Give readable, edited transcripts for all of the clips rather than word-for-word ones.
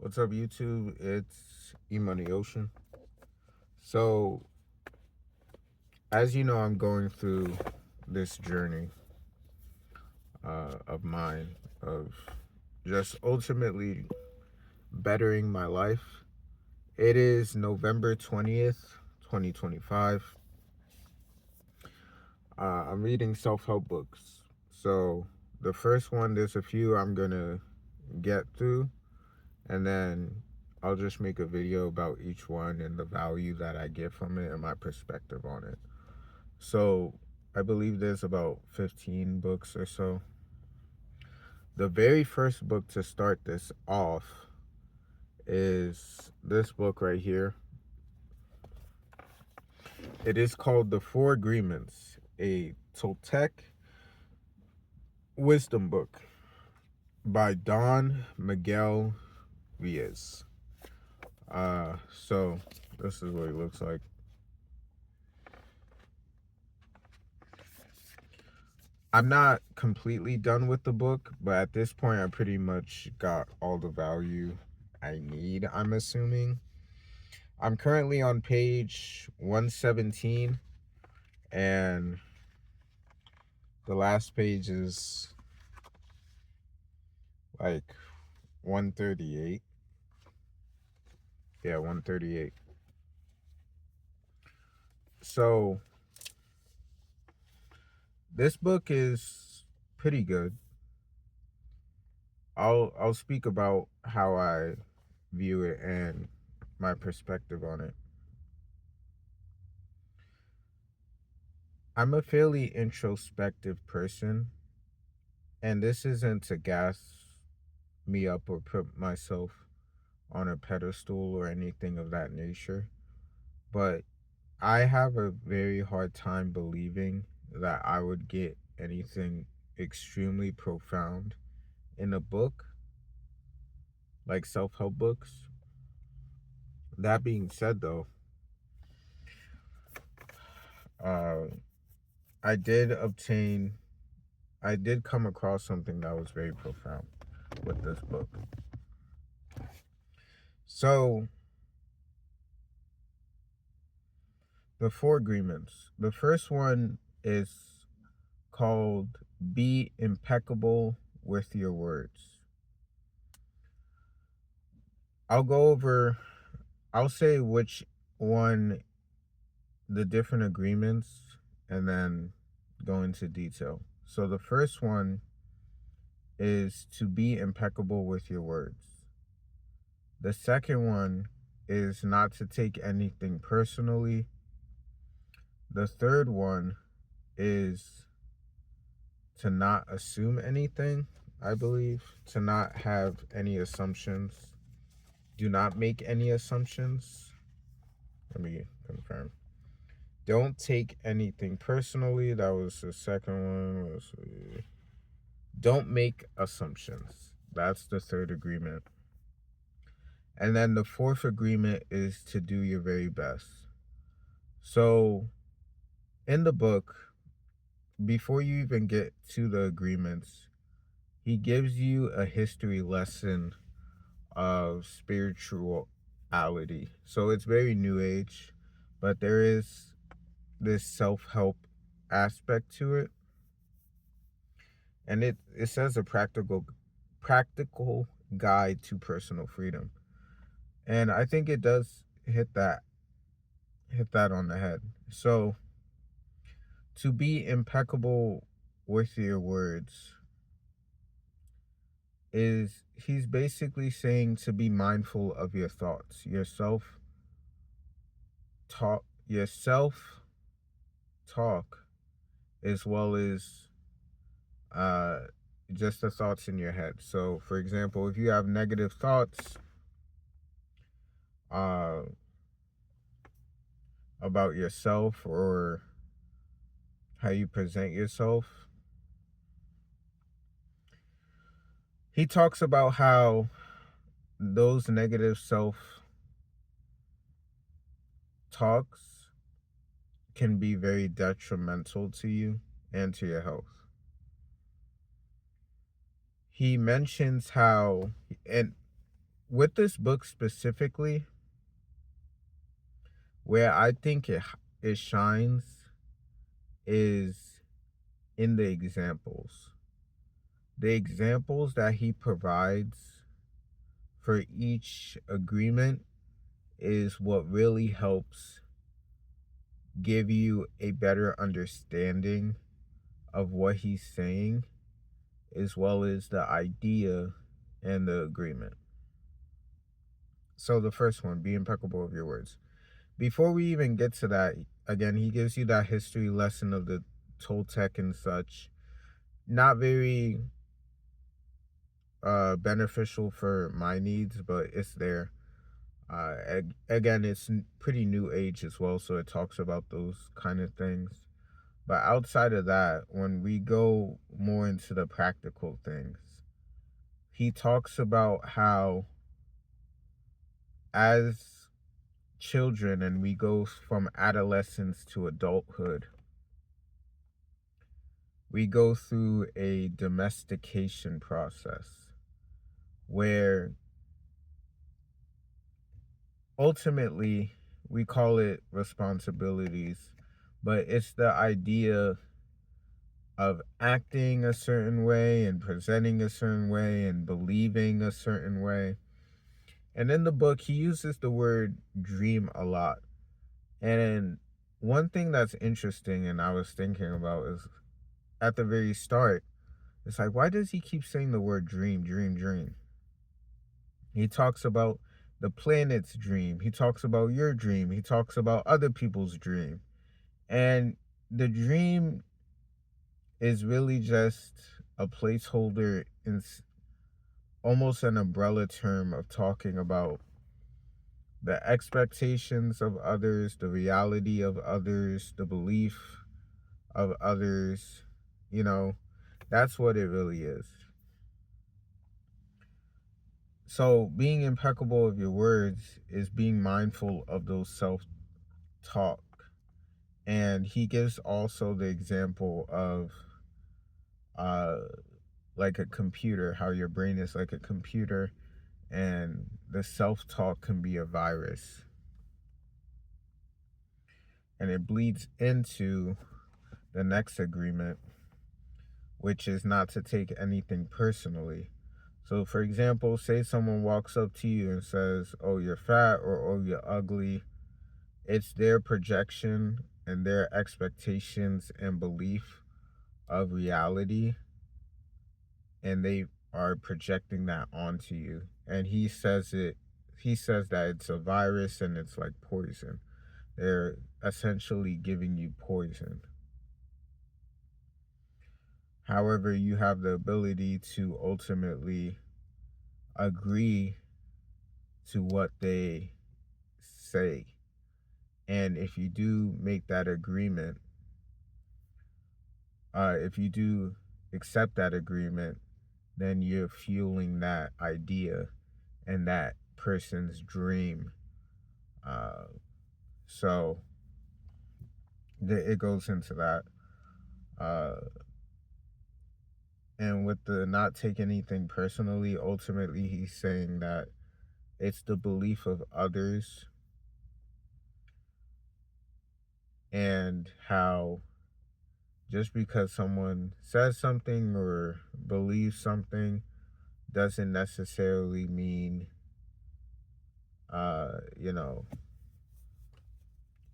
What's up, YouTube? It's eMoney Ocean. So, as you know, I'm going through this journey of mine of just ultimately bettering my life. It is November 20th, 2025. I'm reading self-help books. So, the first one, there's a few I'm going to get through, and then I'll just make a video about each one and the value that I get from it and my perspective on it. So I believe there's about 15 books or so. The very first book to start this off is this book right here. It is called The Four Agreements, a Toltec wisdom book by Don Miguel Ruiz. So this is what it looks like. I'm not completely done with the book, but at this point I pretty much got all the value I need, I'm assuming. I'm currently on page 117, and the last page is like 138. Yeah, 138. So this book is pretty good. I'll speak about how I view it and my perspective on it. I'm a fairly introspective person, and this isn't to gas me up or put myself on a pedestal or anything of that nature, but I have a very hard time believing that I would get anything extremely profound in a book like self-help books. That being said, though, uh, I did obtain, I did come across something that was very profound with this book. So, the four agreements. The first one is called Be Impeccable with Your Words. I'll go over, I'll say which one, the different agreements, and then go into detail. So the first one is to be impeccable with your words. The second one is not to take anything personally. The third one is to not assume anything, I believe, to not have any assumptions. Do not make any assumptions. Let me confirm. Don't take anything personally. That was the second one. Don't make assumptions. That's the third agreement. And then the fourth agreement is to do your very best. So in the book, before you even get to the agreements, he gives you a history lesson of spirituality. So it's very new age, but there is this self-help aspect to it. And it says a practical guide to personal freedom. And I think it does hit that on the head. So to be impeccable with your words is he's basically saying to be mindful of your thoughts, yourself talk, as well as uh just the thoughts in your head. So for example, if you have negative thoughts uh about yourself or how you present yourself, he talks about how those negative self talks can be very detrimental to you and to your health. He mentions how, and with this book specifically, where I think it shines is in the examples. The examples that he provides for each agreement is what really helps give you a better understanding of what he's saying, as well as the idea and the agreement. So the first one, be impeccable of your words. Before we even get to that, again, he gives you that history lesson of the Toltec and such. Not very beneficial for my needs, but it's there. Again, it's pretty new age as well, so it talks about those kind of things. But outside of that, when we go more into the practical things, he talks about how as children and we go from adolescence to adulthood, we go through a domestication process where ultimately we call it responsibilities, but it's the idea of acting a certain way and presenting a certain way and believing a certain way. And in the book, he uses the word dream a lot. And one thing that's interesting and I was thinking about is at the very start, it's like, why does he keep saying the word dream, dream, dream? He talks about the planet's dream. He talks about your dream. He talks about other people's dream. And the dream is really just a placeholder in almost an umbrella term of talking about the expectations of others, the reality of others, the belief of others. You know, that's what it really is. So, being impeccable of your words is being mindful of those self talk. And he gives also the example of uh like a computer, how your brain is like a computer and the self talk can be a virus. And it bleeds into the next agreement, which is not to take anything personally. So, for example, say someone walks up to you and says, "Oh, you're fat," or "Oh, you're ugly." It's their projection and their expectations and belief of reality, and they are projecting that onto you. And he says that it's a virus and it's like poison. They're essentially giving you poison. However, you have the ability to ultimately agree to what they say. And if you do make that agreement, if you do accept that agreement, then you're fueling that idea and that person's dream. Uh, so it goes into that. Uh, and with the not take anything personally, ultimately he's saying that it's the belief of others and how just because someone says something or believes something doesn't necessarily mean you know,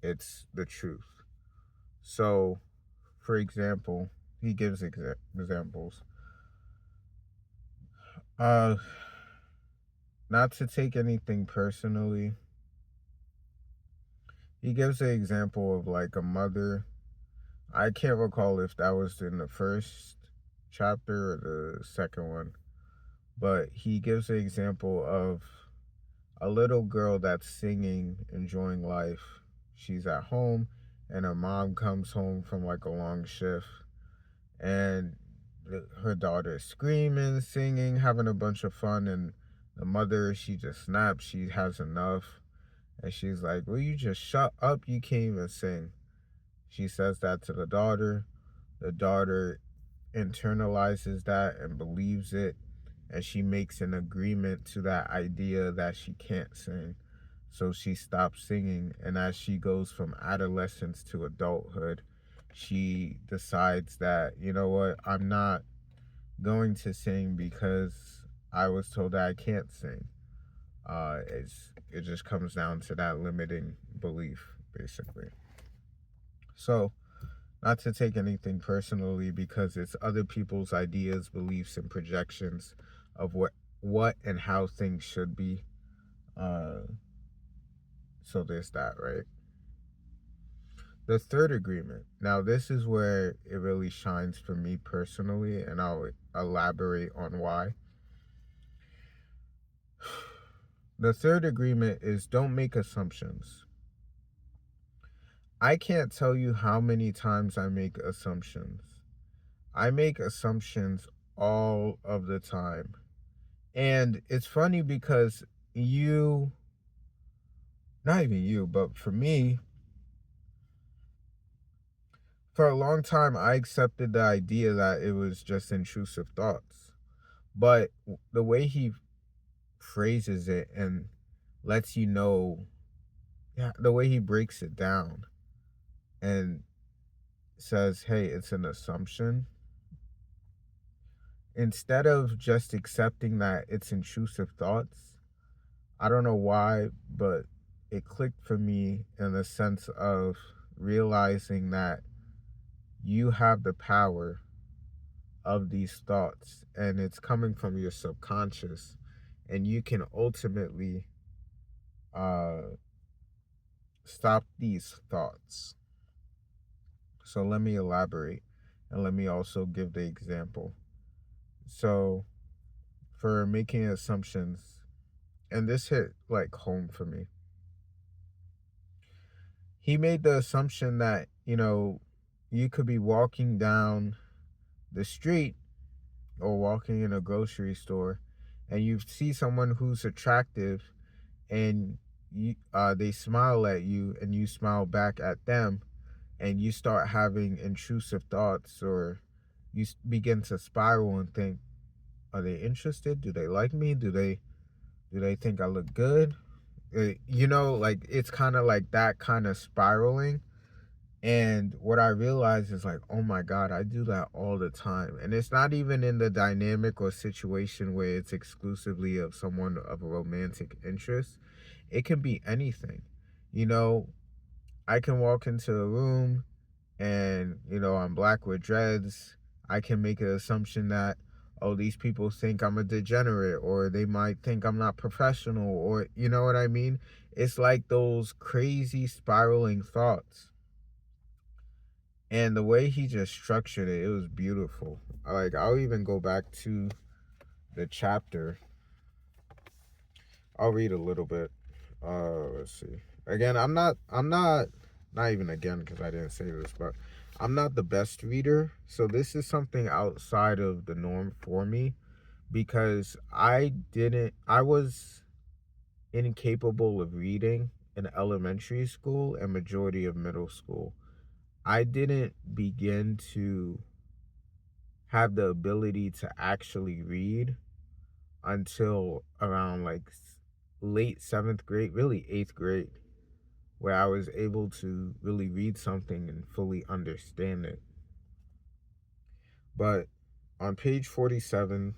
it's the truth. So for example, he gives examples. uh Not to take anything personally, he gives an example of like a mother. I can't recall if that was in the first chapter or the second one, but he gives an example of a little girl that's singing, enjoying life. She's at home, and her mom comes home from like a long shift, and her daughter is screaming, singing, having a bunch of fun, and the mother, she just snaps. She has enough, and she's like, "Will you just shut up? You can't even sing." She says that to the daughter. The daughter internalizes that and believes it, and she makes an agreement to that idea that she can't sing. So she stops singing, and as she goes from adolescence to adulthood, she decides that, you know what, I'm not going to sing because I was told that I can't sing. It just comes down to that limiting belief, basically. So, not to take anything personally, because it's other people's ideas, beliefs, and projections of what and how things should be. Uh, so there's that, right? The third agreement. Now, this is where it really shines for me personally, and I'll elaborate on why. The third agreement is don't make assumptions. I can't tell you how many times I make assumptions. I make assumptions all of the time. And it's funny because not even you, but for me, for a long time, I accepted the idea that it was just intrusive thoughts. But the way he phrases it and lets you know, yeah, the way he breaks it down and says, hey, it's an assumption, instead of just accepting that it's intrusive thoughts, I don't know why, but it clicked for me in the sense of realizing that you have the power of these thoughts and it's coming from your subconscious, and you can ultimately uh, stop these thoughts. So let me elaborate, and let me also give the example. So, for making assumptions, and this hit like home for me, he made the assumption that, you could be walking down the street or walking in a grocery store, and you see someone who's attractive, and they smile at you and you smile back at them, and you start having intrusive thoughts, or you begin to spiral and think, are they interested? Do they like me? Do they think I look good? Like it's kind of like that kind of spiraling. And what I realized is like, oh my God, I do that all the time. And it's not even in the dynamic or situation where it's exclusively of someone of a romantic interest. It can be anything. You know, I can walk into a room and, I'm black with dreads. I can make an assumption that, oh, these people think I'm a degenerate, or they might think I'm not professional, or you know what I mean? It's like those crazy spiraling thoughts. And the way he just structured it, it was beautiful. Like, I'll even go back to the chapter. I'll read a little bit. Let's see. Again, not even again, because I didn't say this, but I'm not the best reader. So this is something outside of the norm for me, because I was incapable of reading in elementary school and majority of middle school. I didn't begin to have the ability to actually read until around like late seventh grade, really eighth grade, where I was able to really read something and fully understand it. But on page 47,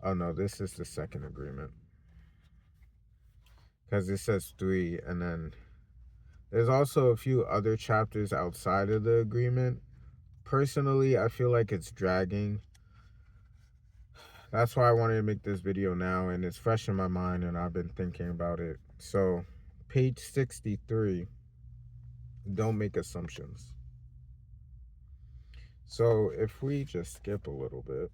oh no, this is the second agreement, because it says three, and then there's also a few other chapters outside of the agreement. Personally, I feel like it's dragging. That's why I wanted to make this video now, and it's fresh in my mind, and I've been thinking about it. So, page 63, don't make assumptions. So, if we just skip a little bit,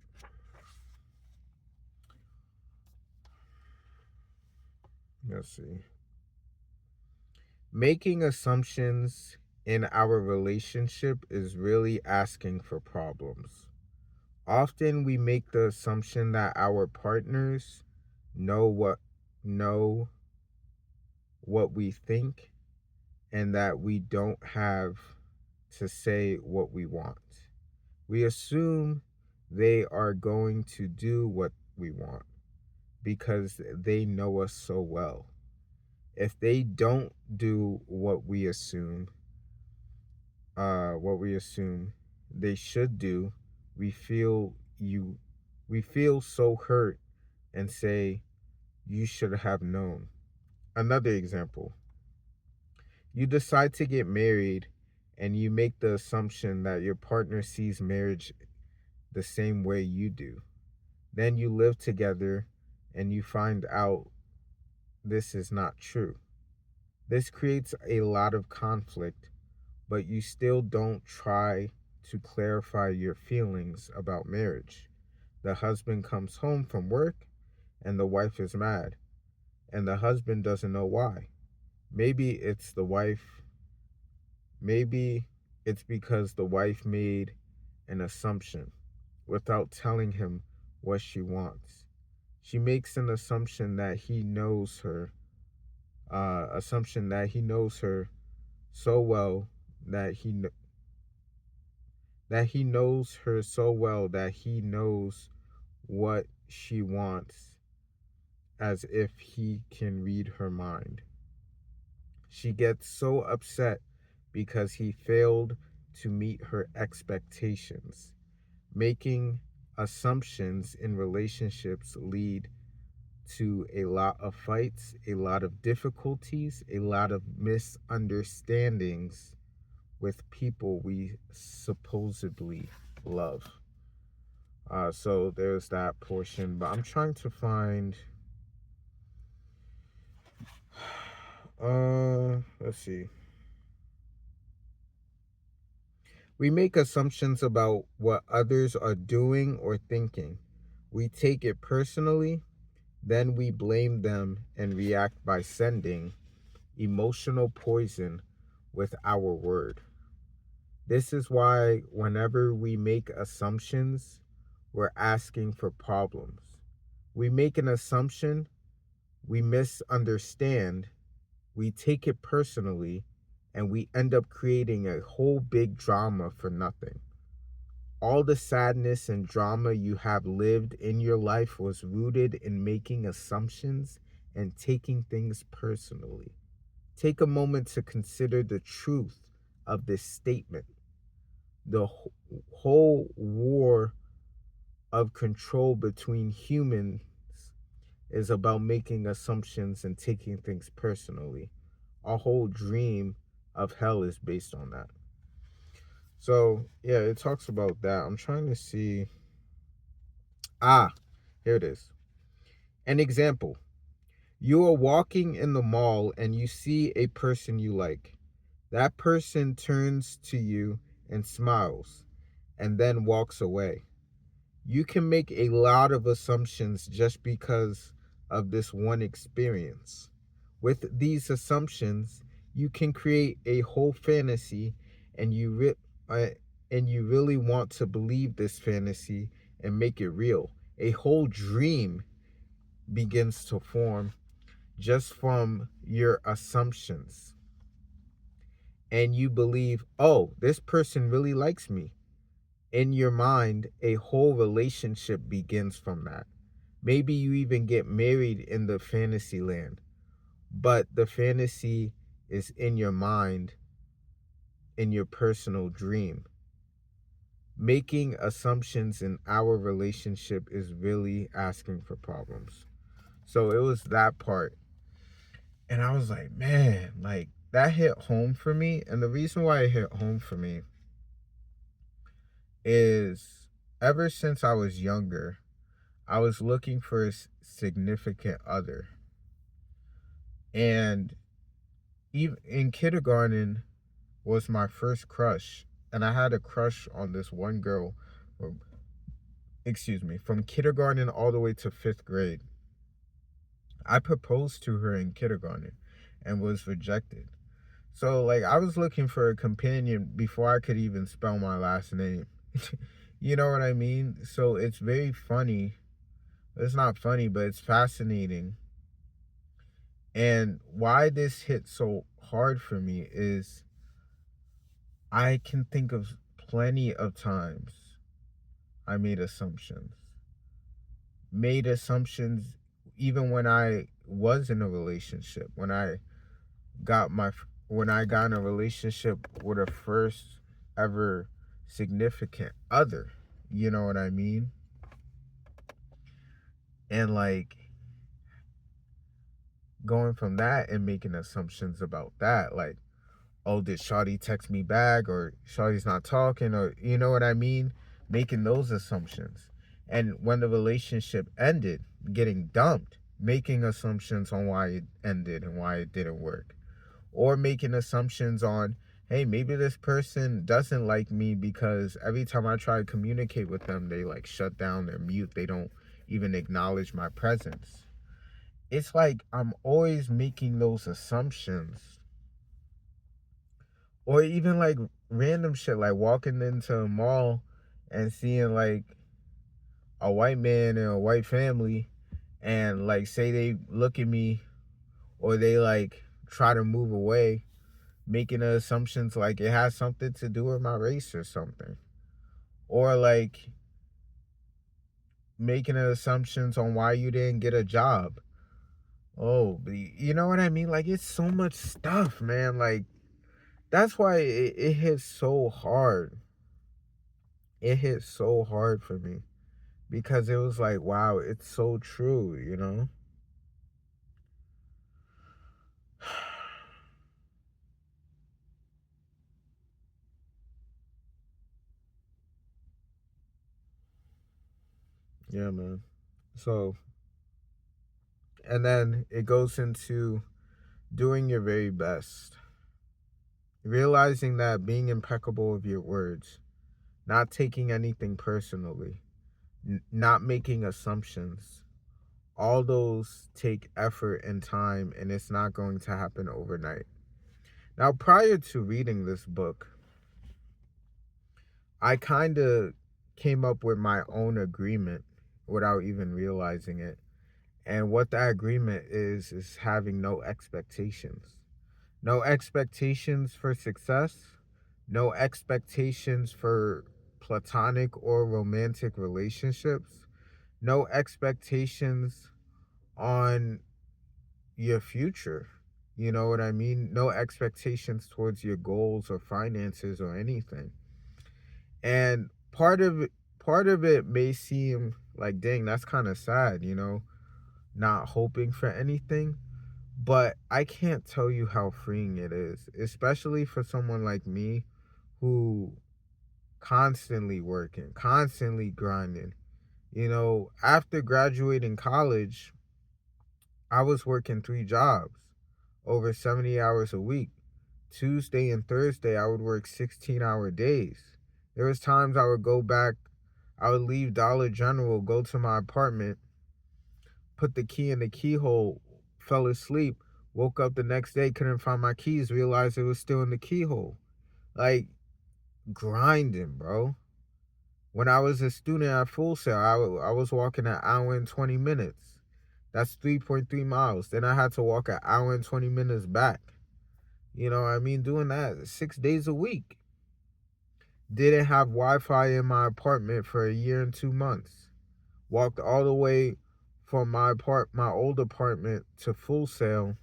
let's see. Making assumptions in our relationship is really asking for problems. Often we make the assumption that our partners know know what we think, and that we don't have to say what we want. We assume they are going to do what we want because they know us so well. If they don't do what we assume they should do, we feel you we feel so hurt and say you should have known. Another example. You decide to get married and you make the assumption that your partner sees marriage the same way you do. Then you live together and you find out this is not true. This creates a lot of conflict, but you still don't try to clarify your feelings about marriage. The husband comes home from work and the wife is mad, and the husband doesn't know why. Maybe it's the wife, maybe it's because the wife made an assumption without telling him what she wants. She makes an assumption that he knows her so well that he knows her so well that he knows what she wants, as if he can read her mind. She gets so upset because he failed to meet her expectations. Making assumptions in relationships lead to a lot of fights, a lot of difficulties, a lot of misunderstandings with people we supposedly love. So there's that portion, but I'm trying to find. Let's see. We make assumptions about what others are doing or thinking. We take it personally, then we blame them and react by sending emotional poison with our word. This is why whenever we make assumptions, we're asking for problems. We make an assumption, we misunderstand, we take it personally, and we end up creating a whole big drama for nothing. All the sadness and drama you have lived in your life was rooted in making assumptions and taking things personally. Take a moment to consider the truth of this statement. The whole war of control between humans is about making assumptions and taking things personally. Our whole dream of hell is based on that. So, yeah, it talks about that. I'm trying to see. Here it is. An example. You are walking in the mall and you see a person you like. That person turns to you and smiles and then walks away. You can make a lot of assumptions just because of this one experience. With these assumptions, you can create a whole fantasy, and you really want to believe this fantasy and make it real. A whole dream begins to form just from your assumptions. And you believe, oh, this person really likes me. In your mind, a whole relationship begins from that. Maybe you even get married in the fantasy land, but the fantasy is in your mind, in your personal dream. Making assumptions in our relationship is really asking for problems. So it was that part. And I was like, man, like that hit home for me. And the reason why it hit home for me is ever since I was younger, I was looking for a significant other. And even in kindergarten was my first crush. And I had a crush on this one girl, or, excuse me, from kindergarten all the way to fifth grade. I proposed to her in kindergarten and was rejected. So, like, I was looking for a companion before I could even spell my last name. You know what I mean? So, it's very funny. It's not funny, but it's fascinating. And why this hit so hard for me is I can think of plenty of times I made assumptions. made assumptions even when I was in a relationship. Got my when I got in a relationship with a first ever significant other, you know what I mean? And like going from that and making assumptions about that, like, oh, did Shawty text me back, or Shawty's not talking, or you know what I mean? Making those assumptions. And when the relationship ended, getting dumped, making assumptions on why it ended and why it didn't work. Or making assumptions on, hey, maybe this person doesn't like me because every time I try to communicate with them, they like shut down, they're mute, they don't even acknowledge my presence. It's like I'm always making those assumptions. Or even like random shit, like walking into a mall and seeing like a white man and a white family, and like say they look at me, or they like try to move away, making assumptions like it has something to do with my race or something. Or like making assumptions on why you didn't get a job. Oh, but you know what I mean? Like, it's so much stuff, man. Like, that's why it hits so hard. It hit so hard for me, because it was like, wow, it's so true, you know? Yeah, man. So, and then it goes into doing your very best, realizing that being impeccable with your words, not taking anything personally, not making assumptions. All those take effort and time, and it's not going to happen overnight. Now, prior to reading this book, I kind of came up with my own agreement without even realizing it. And what that agreement is having no expectations. No expectations for success, no expectations for platonic or romantic relationships, no expectations on your future. You know what I mean? No expectations towards your goals or finances or anything. And part of it may seem like, dang, that's kind of sad, not hoping for anything. But I can't tell you how freeing it is, especially for someone like me who constantly working, constantly grinding. After graduating college, I was working 3 jobs, over 70 hours a week. Tuesday and Thursday, I would work 16-hour days. There was times I would go back, I would leave Dollar General, go to my apartment, put the key in the keyhole, fell asleep, woke up the next day, couldn't find my keys, realized it was still in the keyhole. Like, grinding, bro. When I was a student at Full Sail, I was walking an hour and 20 minutes. That's 3.3 miles. Then I had to walk an hour and 20 minutes back. You know what I mean? Doing that 6 days a week. Didn't have Wi-Fi in my apartment for a year and 2 months. Walked all the way from my old apartment to Full Sail,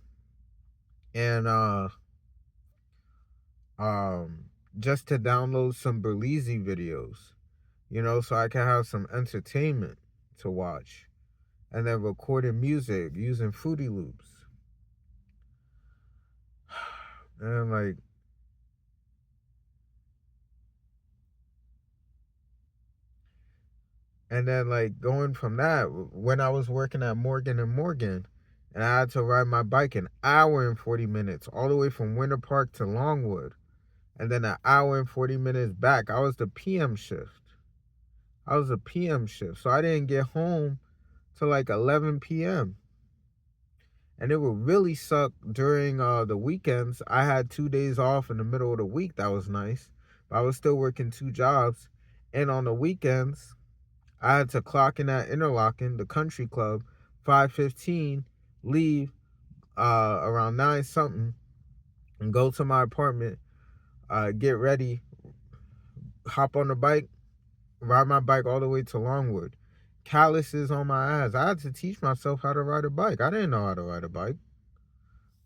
and um just to download some Berlizzi videos, so I can have some entertainment to watch, and then recording music using Fruity Loops. And like, and then like going from that, when I was working at Morgan and Morgan, and I had to ride my bike an hour and 40 minutes all the way from Winter Park to Longwood, and then an hour and 40 minutes back. I was the PM shift. So I didn't get home till like 11 p.m. And it would really suck during the weekends. I had 2 days off in the middle of the week. That was nice. But I was still working 2 jobs. And on the weekends, I had to clock in at Interlaken, the country club, 5:15, leave around 9 something, and go to my apartment, get ready, hop on the bike, ride my bike all the way to Longwood, calluses on my ass. I had to teach myself how to ride a bike. I didn't know how to ride a bike.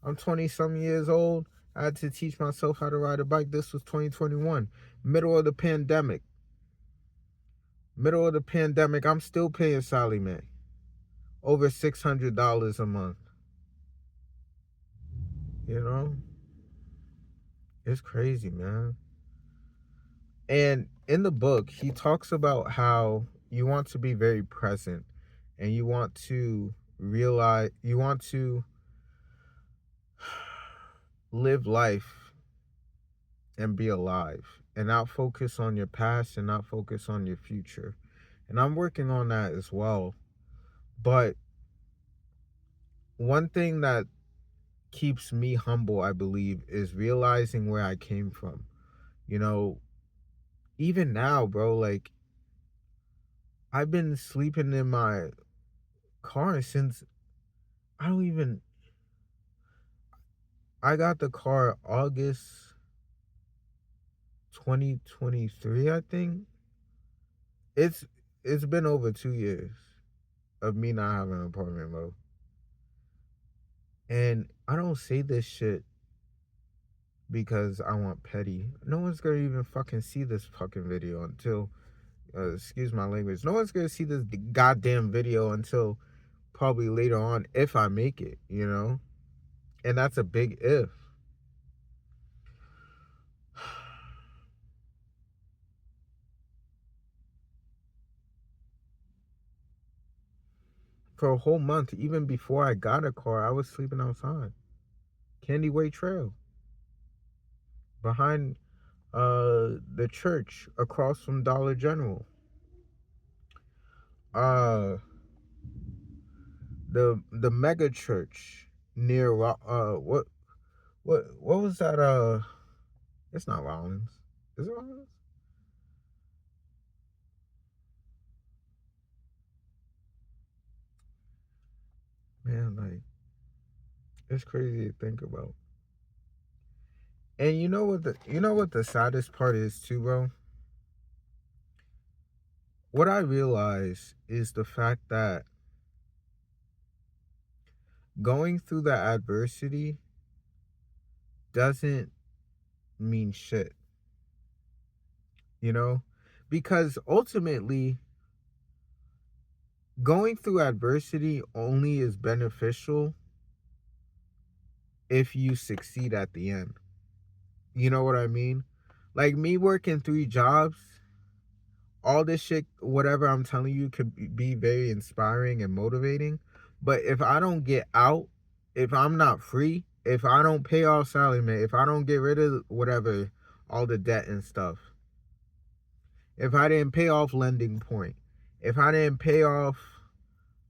I'm 20 some years old. I had to teach myself how to ride a bike. This was 2021, middle of the pandemic. Middle of the pandemic, I'm still paying Sallie Mae over $600 a month. You know, it's crazy, man. And in the book, he talks about how you want to be very present and you want to realize, you want to live life and be alive and not focus on your past and not focus on your future. And I'm working on that as well. But one thing that keeps me humble, I believe, is realizing where I came from. You know, even now, bro, like, I've been sleeping in my car since I don't even, I got the car August 2023, I think. It's it's been over 2 years of me not having an apartment, bro. And I don't say this shit because I want petty. No one's gonna even fucking see this fucking video until, excuse my language. No one's gonna see this goddamn video until probably later on if I make it, you know? And that's a big if. For a whole month, even before I got a car, I was sleeping outside. Candy Way Trail. Behind the church across from Dollar General. Uh the mega church near what was that it's not Rollins. Is it Rollins? Man, like, it's crazy to think about. And you know what the saddest part is too, bro? What I realize is the fact that going through the adversity doesn't mean shit. You know? Because ultimately going through adversity only is beneficial if you succeed at the end. You know what I mean? Like me working 3 jobs, all this shit, whatever I'm telling you, could be very inspiring and motivating. But if I don't get out, if I'm not free, if I don't pay off Sallie Mae, if I don't get rid of whatever, all the debt and stuff, if I didn't pay off Lending Point, if I didn't pay off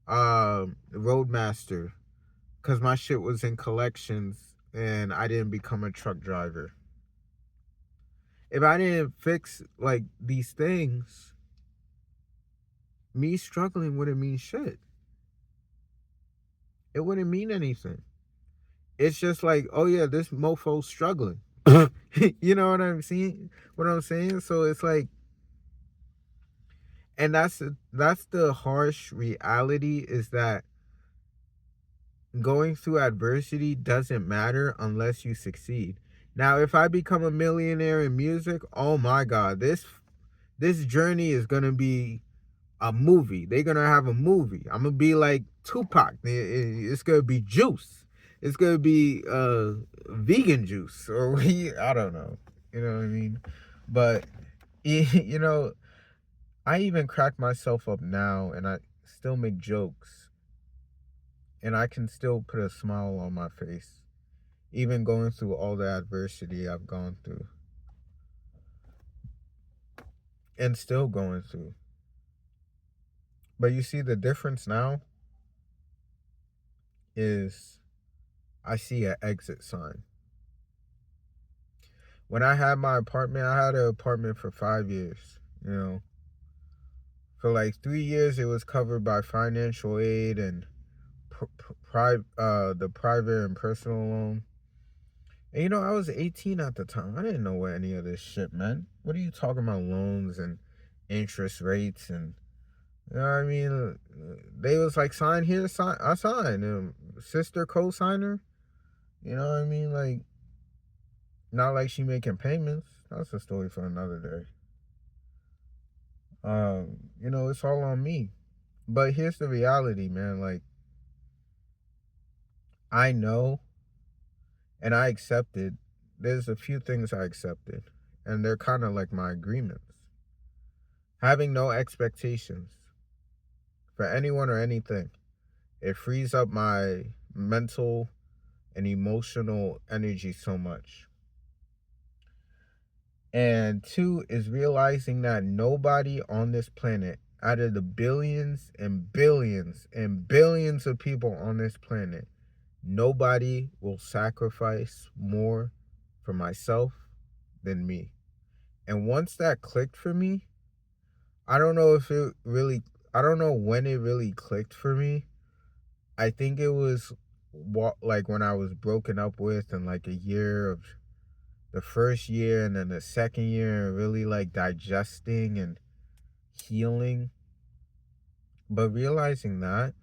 Roadmaster, because my shit was in collections and I didn't become a truck driver. If I didn't fix like these things, me struggling wouldn't mean shit. It wouldn't mean anything. It's just like, oh yeah, this mofo's struggling. You know what I'm saying? What I'm saying? So it's like, and that's the harsh reality, is that going through adversity doesn't matter unless you succeed. Now, if I become a millionaire in music, oh my god, this journey is gonna be a movie. They're gonna have a movie. I'm gonna be like Tupac. It's gonna be juice. It's gonna be vegan juice, or I don't know. You know what I mean? But you know, I even crack myself up now, and I still make jokes, and I can still put a smile on my face, even going through all the adversity I've gone through, and still going through. But you see, the difference now is I see an exit sign. When I had my apartment, I had an apartment for 5 years. You know, for like 3 years, it was covered by financial aid and the private and personal loan. And you know, I was 18 at the time. I didn't know what any of this shit meant. What are you talking about, loans and interest rates and You know what I mean? They was like, sign here, sign, I signed. Sister co-signer. You know what I mean? Like, not like she making payments. That's a story for another day. It's all on me. But here's the reality, man. Like, I know and I accepted. There's a few things I accepted, and they're kind of like my agreements. Having no expectations for anyone or anything. It frees up my mental and emotional energy so much. And two is realizing that nobody on this planet, out of the billions and billions and billions of people on this planet, nobody will sacrifice more for myself than me. And once that clicked for me, I don't know if it really, I don't know when it really clicked for me. I think it was like when I was broken up with, and like a year of the first year and then the second year, really like digesting and healing. But realizing that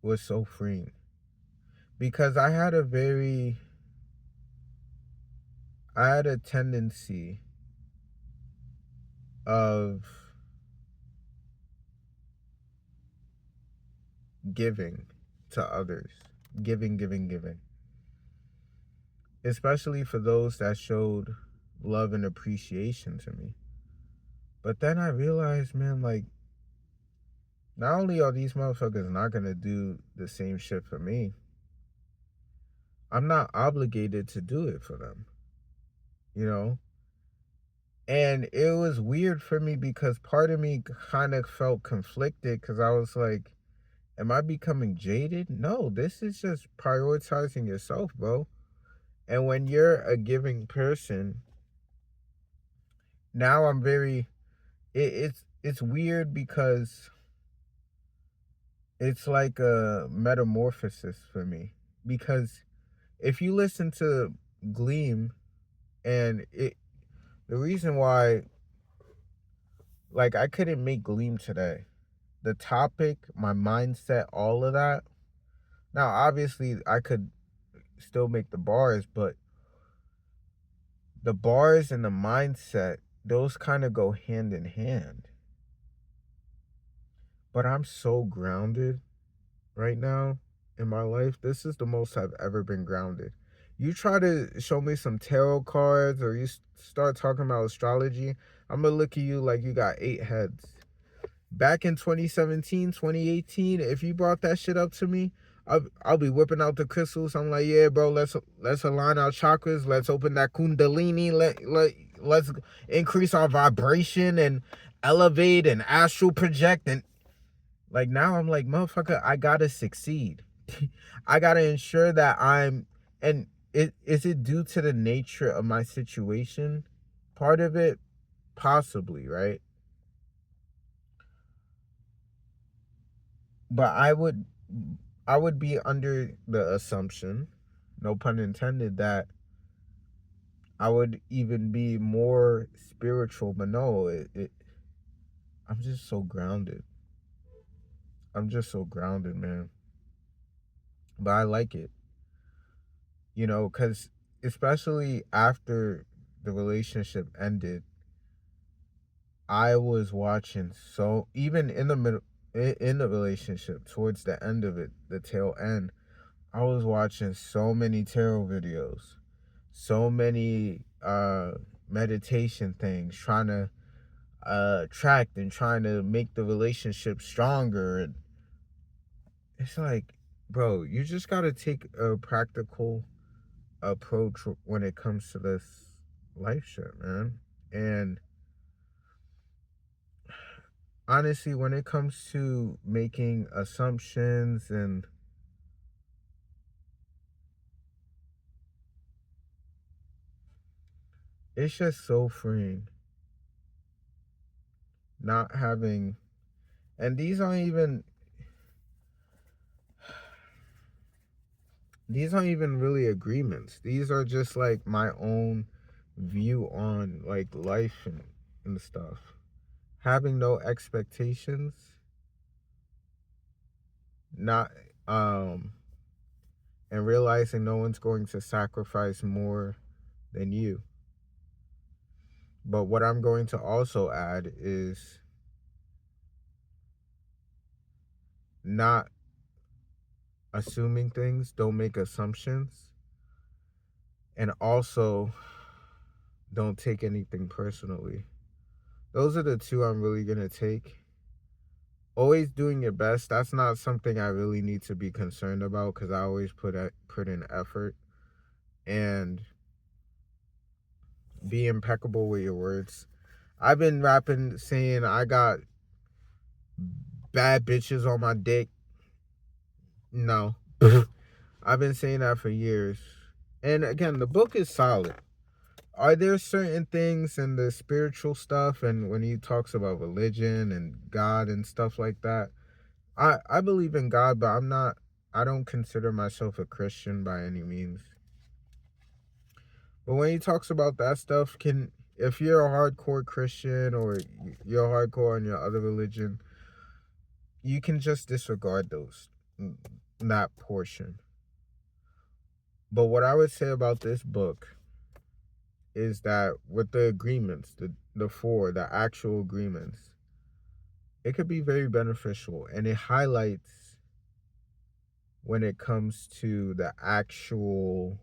was so freeing because I had a tendency of giving to others, giving, especially for those that showed love and appreciation to me. But then I realized, man, like, not only are these motherfuckers not gonna do the same shit for me, I'm not obligated to do it for them, you know? And it was weird for me because part of me kind of felt conflicted because I was like, am I becoming jaded? No, this is just prioritizing yourself, bro. And when you're a giving person, now I'm very it's weird because it's like a metamorphosis for me. Because if you listen to Gleam, and the reason why, like, I couldn't make Gleam today, the topic, my mindset, all of that. Now, obviously, I could still make the bars, but the bars and the mindset, those kind of go hand in hand. But I'm so grounded right now in my life. This is the most I've ever been grounded. You try to show me some tarot cards or you start talking about astrology, I'm gonna look at you like you got 8 heads. Back in 2017, 2018, if you brought that shit up to me, I'll be whipping out the crystals. I'm like, yeah, bro, let's align our chakras. Let's open that kundalini. Let's increase our vibration and elevate and astral project. And like now I'm like, motherfucker, I gotta succeed. I gotta ensure that and is it due to the nature of my situation? Part of it, possibly, right? But I would be under the assumption, no pun intended, that I would even be more spiritual, but no, I'm just so grounded. I'm just so grounded, man. But I like it, because especially after the relationship ended, I was watching, so even in the middle, in the relationship, towards the end of it, the tail end, I was watching so many tarot videos, so many meditation things, trying to attract and trying to make the relationship stronger. And it's like, bro, you just gotta take a practical approach when it comes to this life shit, man. And honestly, when it comes to making assumptions, and it's just so freeing not having, and these aren't even really agreements. These are just like my own view on like life. And and stuff. Having no expectations, not um and realizing no one's going to sacrifice more than you. But what I'm going to also add is not assuming things, don't make assumptions, and also don't take anything personally. Those are the two I'm really going to take. Always doing your best. That's not something I really need to be concerned about because I always put in effort, and be impeccable with your words. I've been rapping saying I got bad bitches on my dick. No. I've been saying that for years. And again, the book is solid. Are there certain things in the spiritual stuff and when he talks about religion and God and stuff like that? I believe in God, but I don't consider myself a Christian by any means. But when he talks about that stuff, if you're a hardcore Christian or you're hardcore on your other religion, you can just disregard that portion. But what I would say about this book is that with the agreements, the actual agreements, it could be very beneficial, and it highlights when it comes to the actual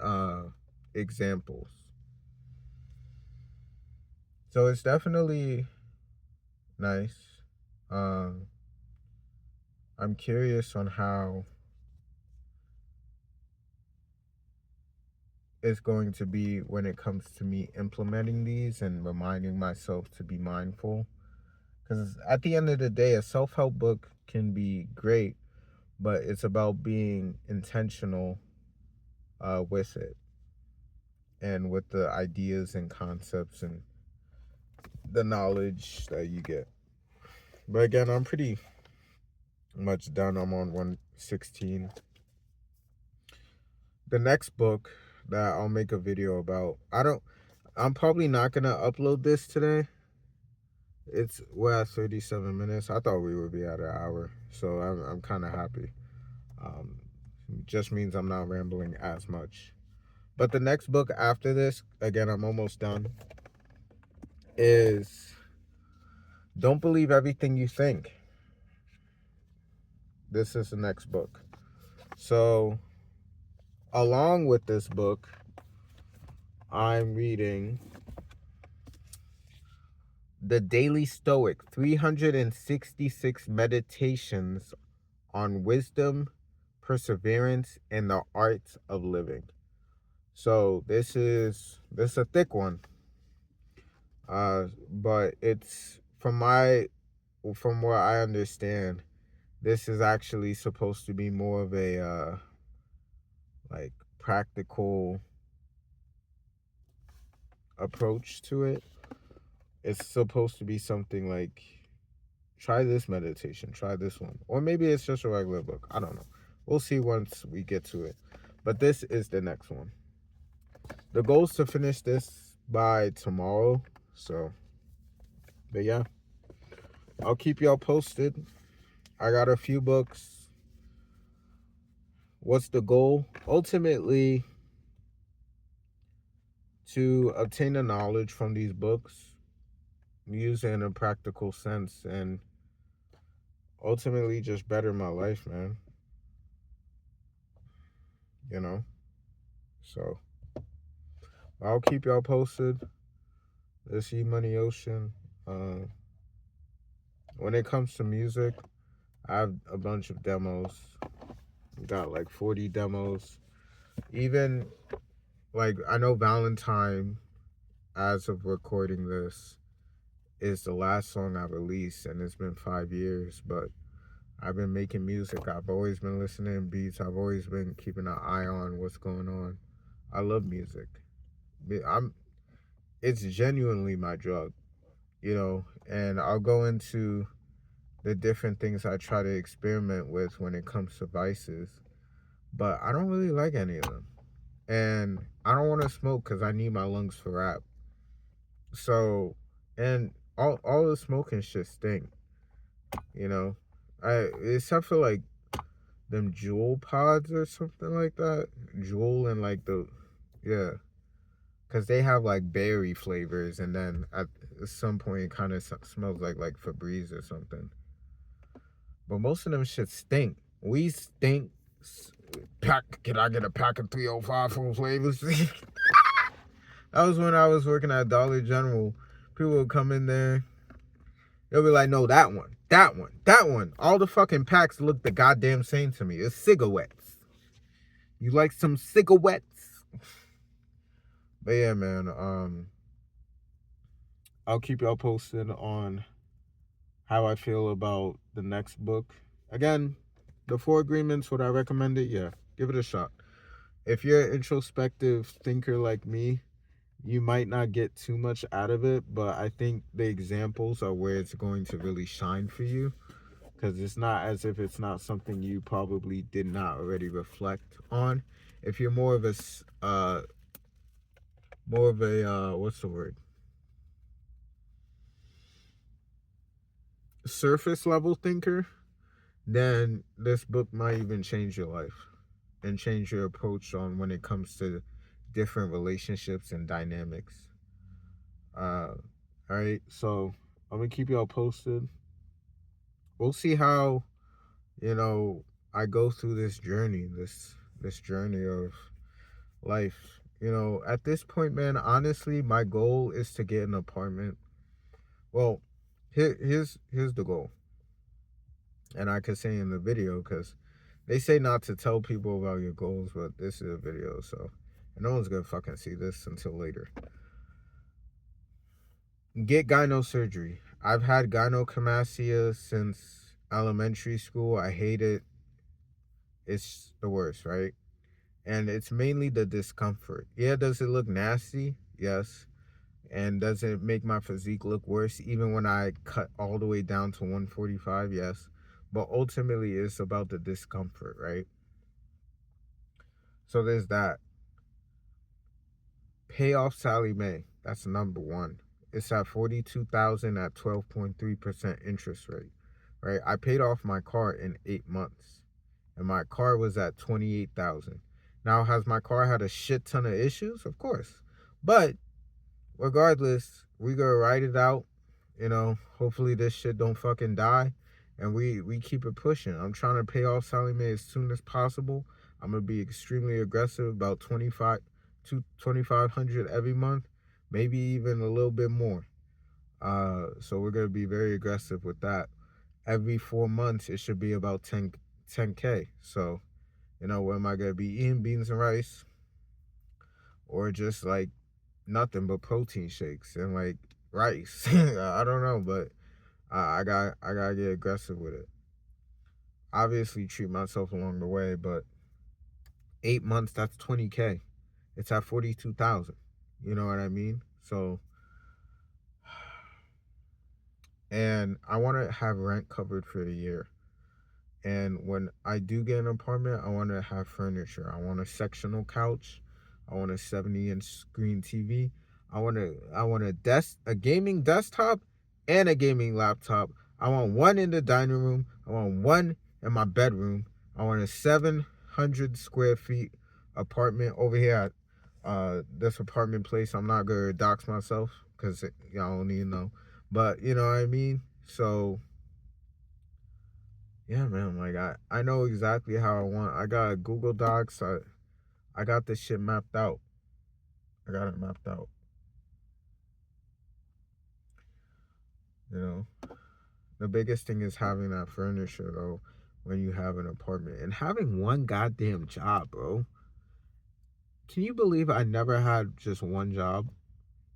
uh examples. So it's definitely nice. Um I'm curious on how it's going to be when it comes to me implementing these and reminding myself to be mindful. Because at the end of the day, a self help book can be great, but it's about being intentional with it and with the ideas and concepts and the knowledge that you get. But again, I'm pretty much done. I'm on 116. The next book that I'll make a video about, I'm probably not going to upload this today. We're at 37 minutes. I thought we would be at an hour, so I'm kind of happy. Um, just means I'm not rambling as much. But the next book after this, again, I'm almost done, is Don't Believe Everything You Think. This is the next book. So, along with this book, I'm reading The Daily Stoic, 366 Meditations on Wisdom, Perseverance, and the Art of Living. So this is a thick one. But it's from what I understand, this is actually supposed to be more of a like practical approach to it. It's supposed to be something like, try this meditation, try this one. Or maybe it's just a regular book. I don't know. We'll see once we get to it. But this is the next one. The goal is to finish this by tomorrow. So, but yeah, I'll keep y'all posted. I got a few books. What's the goal? Ultimately, to obtain the knowledge from these books, use it in a practical sense, and ultimately just better my life, man. You know? So, I'll keep y'all posted. This E Money Ocean. When it comes to music, I have a bunch of demos. Got like 40 demos. Even like I know Valentine, as of recording this, is the last song I released, and it's been 5 years. But I've been making music. I've always been listening to beats. I've always been keeping an eye on what's going on. I love music. It's genuinely my drug, and I'll go into the different things I try to experiment with when it comes to vices, but I don't really like any of them. And I don't want to smoke because I need my lungs for rap. So, and all the smoking shit stink, you know. Except for like them Jewel pods or something like that. Jewel and like the yeah, because they have like berry flavors, and then at some point it kind of smells like Febreze or something. But most of them shit stink. We stink. Pack? Can I get a pack of 305 full flavors? That was when I was working at Dollar General. People would come in there. They'll be like, no, that one, that one, that one. All the fucking packs look the goddamn same to me. It's cigarettes. You like some cigarettes? But yeah, man. I'll keep y'all posted on how I feel about the next book. Again, the Four Agreements, would I recommend it? Yeah, give it a shot. If you're an introspective thinker like me, you might not get too much out of it, but I think the examples are where it's going to really shine for you, because it's not as if it's not something you probably did not already reflect on. If you're more of a what's the word, surface level thinker, then this book might even change your life and change your approach on when it comes to different relationships and dynamics. All right, so I'm gonna keep y'all posted. We'll see how, you know, I go through this journey of life. At this point, man, honestly, my goal is to get an apartment. Well, here's the goal, and I could say in the video, because they say not to tell people about your goals, but this is a video, so and no one's gonna fucking see this until later. Get gyno surgery. I've had gynecomastia since elementary school. I hate it. It's the worst, right? And it's mainly the discomfort. Yeah, does it look nasty? Yes. And does it make my physique look worse even when I cut all the way down to 145? Yes. But ultimately, it's about the discomfort, right? So there's that. Pay off Sally Mae. That's number one. It's at 42,000 at 12.3% interest rate, right? I paid off my car in 8 months, and my car was at 28,000. Now, has my car had a shit ton of issues? Of course, but regardless, we gonna ride it out. Hopefully this shit don't fucking die, and we keep it pushing. I'm trying to pay off Sally Mae as soon as possible. I'm gonna be extremely aggressive, about 2,500 every month, maybe even a little bit more. So we're gonna be very aggressive with that. Every 4 months, it should be about 10K. So, what am I gonna be eating? Beans and rice, or just like nothing but protein shakes and like rice. I don't know, but I gotta get aggressive with it. Obviously, treat myself along the way, but 8 months, that's 20K. It's at 42,000. You know what I mean? So, and I want to have rent covered for a year. And when I do get an apartment, I want to have furniture. I want a sectional couch. I want a 70-inch screen TV. I want a gaming desktop and a gaming laptop. I want one in the dining room. I want one in my bedroom. I want a 700 square feet apartment over here at this apartment place. I'm not gonna dox myself because y'all don't need to know, but you know what I mean. So yeah, man, like I know exactly how I want. I got Google Docs. I got this shit mapped out. I got it mapped out. You know, the biggest thing is having that furniture though when you have an apartment, and having one goddamn job, bro. Can you believe I never had just one job?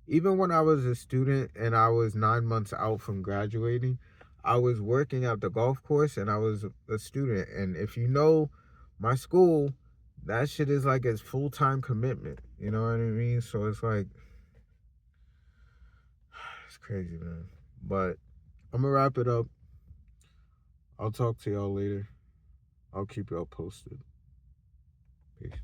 Even when I was a student and I was 9 months out from graduating, I was working at the golf course and I was a student. And if you know my school, that shit is like a full-time commitment. You know what I mean? So it's like, it's crazy, man. But I'm gonna wrap it up. I'll talk to y'all later. I'll keep y'all posted. Peace.